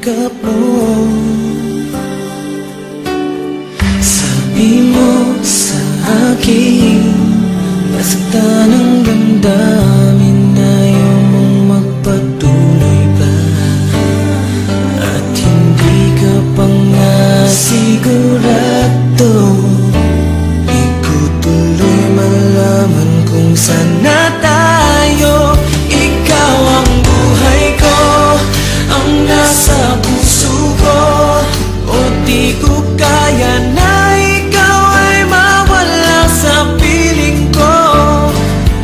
yakap mo. Sabi mo sa akin, nasaktan ang damdamin, ayaw mong magpatuloy pa. At hindi ka pa nga sigurado, di ko tuloy malaman kung saan na tayo. Ikaw ang buhay ko, ang nasa puso ko, o di ko kaya na ikaw ay mawala sa piling ko.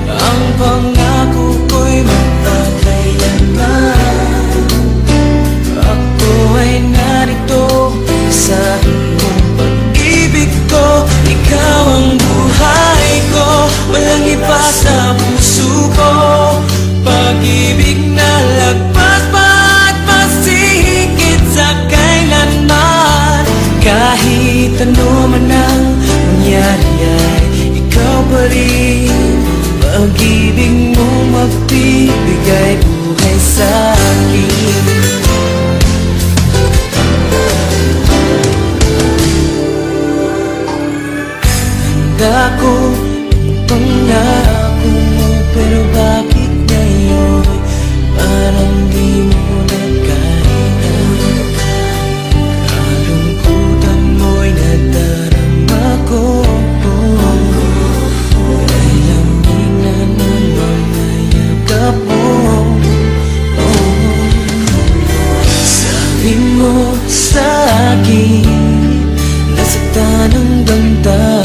Ang pangako ko'y magpakailanman, ako ay narito sa iyong pag-ibig ko. Ikaw ang buhay ko, walang iba sa puso ko. Pag-ibig na lagpas pa at mas higit sa kailanman. Kahit ano man ang mangyari ay ikaw pa rin. Pag-ibig mo magbibigay buhay sa akin. Handa ko pangako mo, pero bakit ngayon parang di mo na kaya? Kalungkutan mo'y nadarama ko, ay lamig na ng mga yakap mo. Sabi mo sa akin, nasaktan ang damdamin,